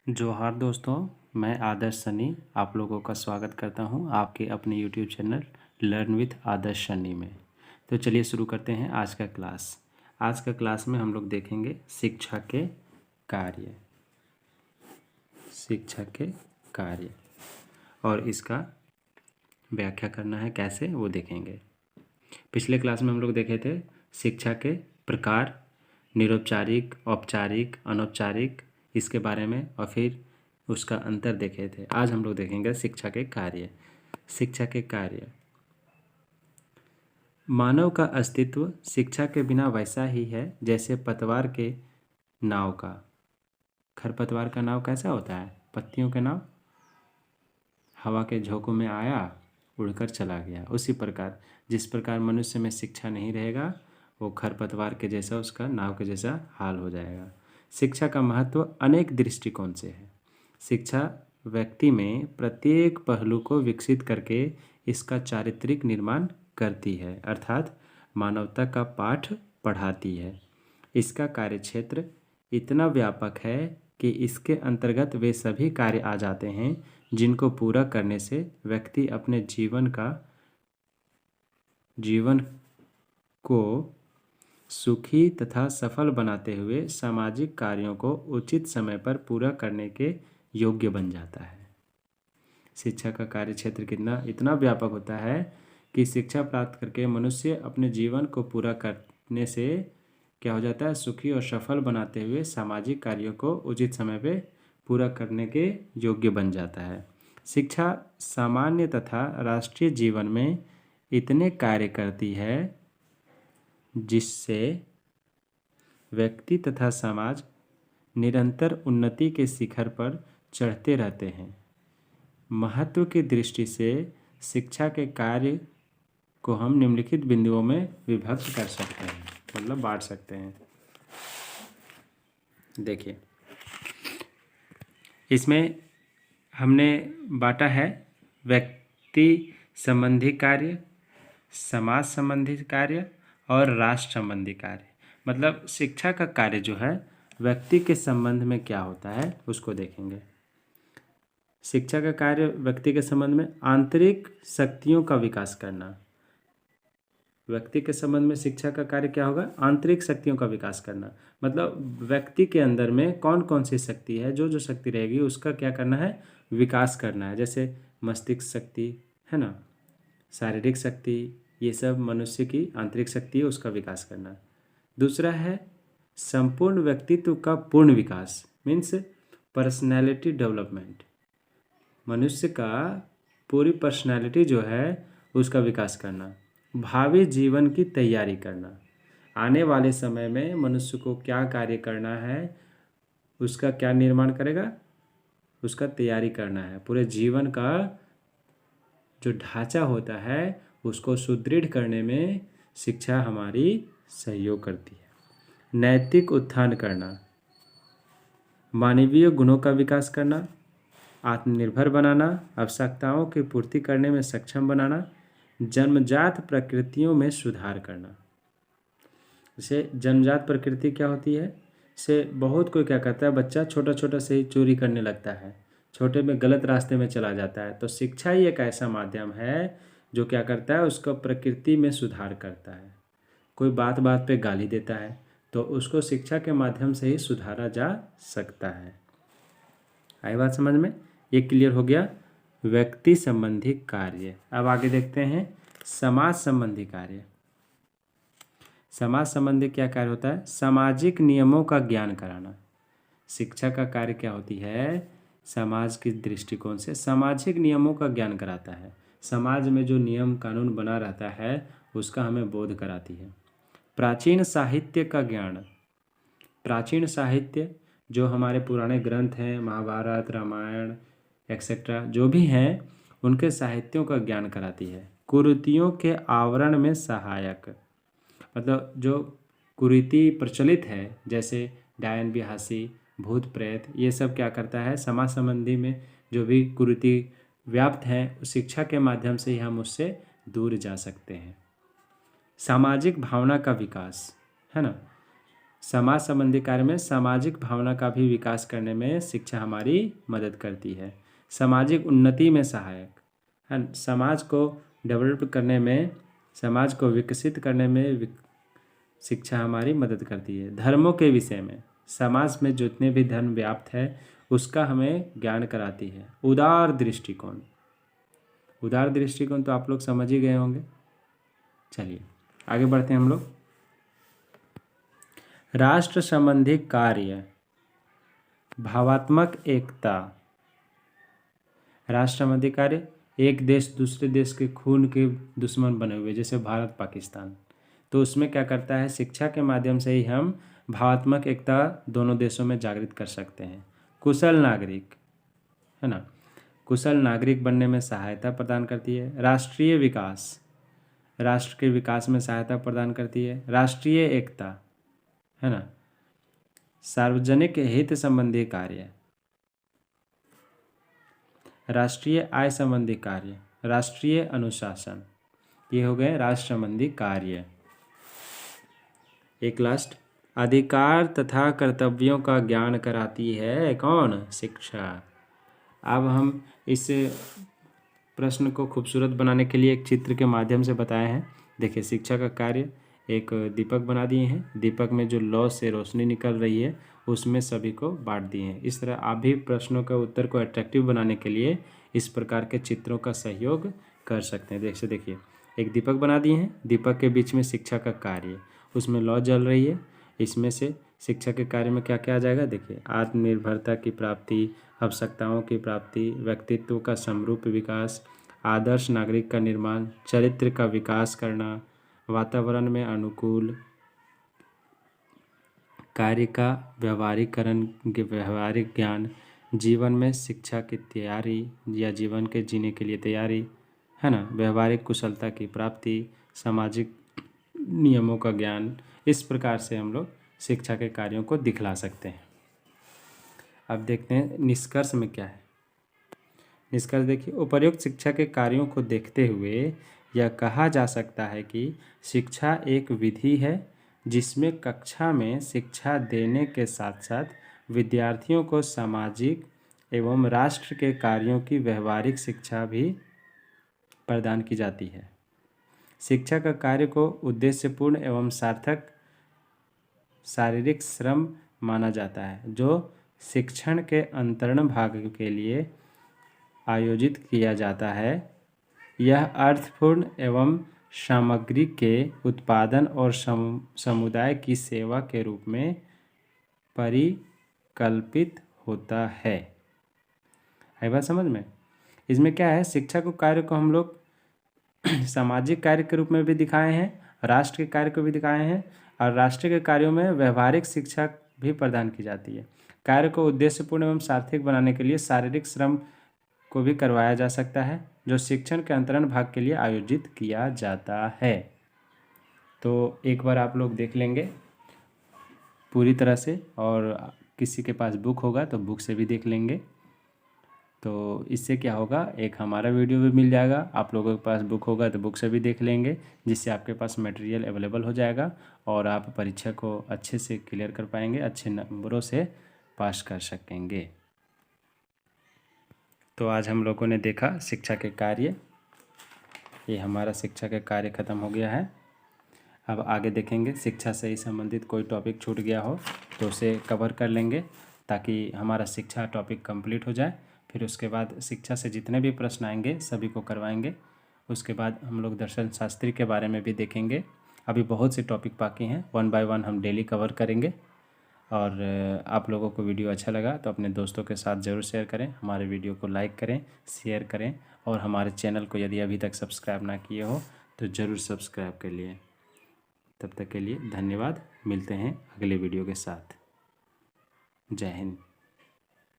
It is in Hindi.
जोहार दोस्तों, मैं आदर्श सनी आप लोगों का स्वागत करता हूं आपके अपने यूट्यूब चैनल लर्न विथ आदर्श सनी में। तो चलिए शुरू करते हैं आज का क्लास। आज का क्लास में हम लोग देखेंगे शिक्षा के कार्य, शिक्षा के कार्य और इसका व्याख्या करना है कैसे वो देखेंगे। पिछले क्लास में हम लोग देखे थे शिक्षा के प्रकार, निरौपचारिक, औपचारिक, अनौपचारिक, इसके बारे में और फिर उसका अंतर देखे थे। आज हम लोग देखेंगे शिक्षा के कार्य। शिक्षा के कार्य, मानव का अस्तित्व शिक्षा के बिना वैसा ही है जैसे पतवार के नाव का। खरपतवार का नाव कैसा होता है? पत्तियों के नाव, हवा के झोंकों में आया, उड़कर चला गया। उसी प्रकार जिस प्रकार मनुष्य में शिक्षा नहीं रहेगा वो खरपतवार के जैसा, उसका नाव के जैसा हाल हो जाएगा। शिक्षा का महत्व अनेक दृष्टिकोण से है। शिक्षा व्यक्ति में प्रत्येक पहलू को विकसित करके इसका चारित्रिक निर्माण करती है, अर्थात मानवता का पाठ पढ़ाती है। इसका कार्यक्षेत्र इतना व्यापक है कि इसके अंतर्गत वे सभी कार्य आ जाते हैं जिनको पूरा करने से व्यक्ति अपने जीवन को सुखी तथा सफल बनाते हुए सामाजिक कार्यों को उचित समय पर पूरा करने के योग्य बन जाता है। शिक्षा का कार्यक्षेत्र इतना व्यापक होता है कि शिक्षा प्राप्त करके मनुष्य अपने जीवन को पूरा करने से क्या हो जाता है? सुखी और सफल बनाते हुए सामाजिक कार्यों को उचित समय पे पूरा करने के योग्य बन जाता है। शिक्षा सामान्य तथा राष्ट्रीय जीवन में इतने कार्य करती है जिससे व्यक्ति तथा समाज निरंतर उन्नति के शिखर पर चढ़ते रहते हैं। महत्व की दृष्टि से शिक्षा के कार्य को हम निम्नलिखित बिंदुओं में विभक्त कर सकते हैं, मतलब बांट सकते हैं। देखिए, इसमें हमने बांटा है व्यक्ति संबंधी कार्य, समाज संबंधी कार्य और राष्ट्र संबंधी कार्य। मतलब शिक्षा का कार्य जो है व्यक्ति के संबंध में क्या होता है उसको देखेंगे। शिक्षा का कार्य व्यक्ति के संबंध में आंतरिक शक्तियों का विकास करना। व्यक्ति के संबंध में शिक्षा का कार्य क्या होगा? आंतरिक शक्तियों का विकास करना। मतलब व्यक्ति के अंदर में कौन कौन सी शक्ति है, जो जो शक्ति रहेगी उसका क्या करना है? विकास करना है। जैसे मस्तिष्क शक्ति है ना, शारीरिक शक्ति, ये सब मनुष्य की आंतरिक शक्ति है, उसका विकास करना। दूसरा है संपूर्ण व्यक्तित्व का पूर्ण विकास, मीन्स पर्सनैलिटी डेवलपमेंट। मनुष्य का पूरी पर्सनैलिटी जो है उसका विकास करना। भावी जीवन की तैयारी करना, आने वाले समय में मनुष्य को क्या कार्य करना है उसका क्या निर्माण करेगा, उसका तैयारी करना है। पूरे जीवन का जो ढांचा होता है उसको सुदृढ़ करने में शिक्षा हमारी सहयोग करती है। नैतिक उत्थान करना, मानवीय गुणों का विकास करना, आत्मनिर्भर बनाना, आवश्यकताओं की पूर्ति करने में सक्षम बनाना, जन्मजात प्रकृतियों में सुधार करना। जैसे जन्मजात प्रकृति क्या होती है? से बहुत कोई क्या करता है, बच्चा छोटा छोटा से ही चोरी करने लगता है, छोटे में गलत रास्ते में चला जाता है। तो शिक्षा ही एक ऐसा माध्यम है जो क्या करता है, उसको प्रकृति में सुधार करता है। कोई बात बात पे गाली देता है तो उसको शिक्षा के माध्यम से ही सुधारा जा सकता है। आई बात समझ में? ये क्लियर हो गया व्यक्ति संबंधी कार्य। अब आगे देखते हैं समाज संबंधी कार्य। समाज संबंधी क्या कार्य होता है? सामाजिक नियमों का ज्ञान कराना। शिक्षा का कार्य क्या होती है? समाज के दृष्टिकोण से सामाजिक नियमों का ज्ञान कराता है। समाज में जो नियम कानून बना रहता है उसका हमें बोध कराती है। प्राचीन साहित्य का ज्ञान, प्राचीन साहित्य जो हमारे पुराने ग्रंथ हैं, महाभारत, रामायण एक्सेट्रा जो भी हैं, उनके साहित्यों का ज्ञान कराती है। कुरीतियों के आवरण में सहायक, मतलब जो कुरीति प्रचलित है जैसे डायन बिहासी, भूत प्रेत, ये सब क्या करता है? समाज संबंधी में जो भी कुरीति व्याप्त है शिक्षा के माध्यम से ही हम उससे दूर जा सकते हैं। सामाजिक भावना का विकास है ना, समाज संबंधी कार्य में सामाजिक भावना का भी विकास करने में शिक्षा हमारी मदद करती है। सामाजिक उन्नति में सहायक है, समाज को डेवलप करने में, समाज को विकसित करने में शिक्षा हमारी मदद करती है। धर्मों के विषय में, समाज में जितने भी धर्म व्याप्त है उसका हमें ज्ञान कराती है। उदार दृष्टिकोण, उदार दृष्टिकोण तो आप लोग समझ ही गए होंगे। चलिए आगे बढ़ते हैं हम लोग। राष्ट्र संबंधी कार्य, भावात्मक एकता। राष्ट्र संबंधी कार्य, एक देश दूसरे देश के खून के दुश्मन बने हुए, जैसे भारत पाकिस्तान, तो उसमें क्या करता है, शिक्षा के माध्यम से ही हम भावात्मक एकता दोनों देशों में जागृत कर सकते हैं। कुशल नागरिक है ना, कुशल नागरिक बनने में सहायता प्रदान करती है। राष्ट्रीय विकास, राष्ट्र के विकास में सहायता प्रदान करती है। राष्ट्रीय एकता है ना। सार्वजनिक हित संबंधी कार्य, राष्ट्रीय आय संबंधी कार्य, राष्ट्रीय अनुशासन, ये हो गए राष्ट्र संबंधी कार्य। एक लास्ट, अधिकार तथा कर्तव्यों का ज्ञान कराती है कौन, शिक्षा। अब हम इस प्रश्न को खूबसूरत बनाने के लिए एक चित्र के माध्यम से बताए हैं। देखिए, शिक्षा का कार्य, एक दीपक बना दिए हैं, दीपक में जो लौ से रोशनी निकल रही है उसमें सभी को बांट दिए हैं। इस तरह आप भी प्रश्नों का उत्तर को अट्रैक्टिव बनाने के लिए इस प्रकार के चित्रों का सहयोग कर सकते हैं। जैसे देखिए, एक दीपक बना दिए हैं, दीपक के बीच में शिक्षा का कार्य, उसमें लौ जल रही है। इसमें से शिक्षा के कार्य में क्या क्या आ जाएगा, देखिए, आत्मनिर्भरता की प्राप्ति, आवश्यकताओं की प्राप्ति, व्यक्तित्व का समरूप विकास, आदर्श नागरिक का निर्माण, चरित्र का विकास करना, वातावरण में अनुकूल कार्य का व्यवहारीकरण, व्यवहारिक ज्ञान, जीवन में शिक्षा की तैयारी या जीवन के जीने के लिए तैयारी है ना, व्यवहारिक कुशलता की प्राप्ति, सामाजिक नियमों का ज्ञान। इस प्रकार से हम लोग शिक्षा के कार्यों को दिखला सकते हैं। अब देखते हैं निष्कर्ष में क्या है। निष्कर्ष देखिए, उपर्युक्त शिक्षा के कार्यों को देखते हुए यह कहा जा सकता है कि शिक्षा एक विधि है जिसमें कक्षा में शिक्षा देने के साथ साथ विद्यार्थियों को सामाजिक एवं राष्ट्र के कार्यों की व्यवहारिक शिक्षा भी प्रदान की जाती है। शिक्षा का कार्य को उद्देश्यपूर्ण एवं सार्थक शारीरिक श्रम माना जाता है जो शिक्षण के अंतरण भाग के लिए आयोजित किया जाता है। यह अर्थपूर्ण एवं सामग्री के उत्पादन और समुदाय की सेवा के रूप में परिकल्पित होता है। है बात समझ में। इसमें क्या है, शिक्षा को कार्य को हम लोग सामाजिक कार्य के रूप में भी दिखाए हैं, राष्ट्र के कार्य को भी दिखाए हैं, और राष्ट्र के कार्यों में व्यवहारिक शिक्षा भी प्रदान की जाती है। कार्य को उद्देश्यपूर्ण एवं सार्थक बनाने के लिए शारीरिक श्रम को भी करवाया जा सकता है जो शिक्षण के अंतरण भाग के लिए आयोजित किया जाता है। तो एक बार आप लोग देख लेंगे पूरी तरह से, और किसी के पास बुक होगा तो बुक से भी देख लेंगे। तो इससे क्या होगा, एक हमारा वीडियो भी मिल जाएगा, आप लोगों के पास बुक होगा तो बुक से भी देख लेंगे, जिससे आपके पास मटेरियल अवेलेबल हो जाएगा और आप परीक्षा को अच्छे से क्लियर कर पाएंगे, अच्छे नंबरों से पास कर सकेंगे। तो आज हम लोगों ने देखा शिक्षा के कार्य। ये हमारा शिक्षा के कार्य ख़त्म हो गया है। अब आगे देखेंगे, शिक्षा से ही संबंधित कोई टॉपिक छूट गया हो तो उसे कवर कर लेंगे ताकि हमारा शिक्षा टॉपिक कंप्लीट हो जाए। फिर उसके बाद शिक्षा से जितने भी प्रश्न आएंगे सभी को करवाएंगे। उसके बाद हम लोग दर्शन शास्त्री के बारे में भी देखेंगे। अभी बहुत से टॉपिक बाकी हैं, 1 बाय 1 हम डेली कवर करेंगे। और आप लोगों को वीडियो अच्छा लगा तो अपने दोस्तों के साथ ज़रूर शेयर करें, हमारे वीडियो को लाइक करें, शेयर करें, और हमारे चैनल को यदि अभी तक सब्सक्राइब ना किए हो तो ज़रूर सब्सक्राइब कर लिए। तब तक के लिए धन्यवाद, मिलते हैं अगले वीडियो के साथ। जय हिंद।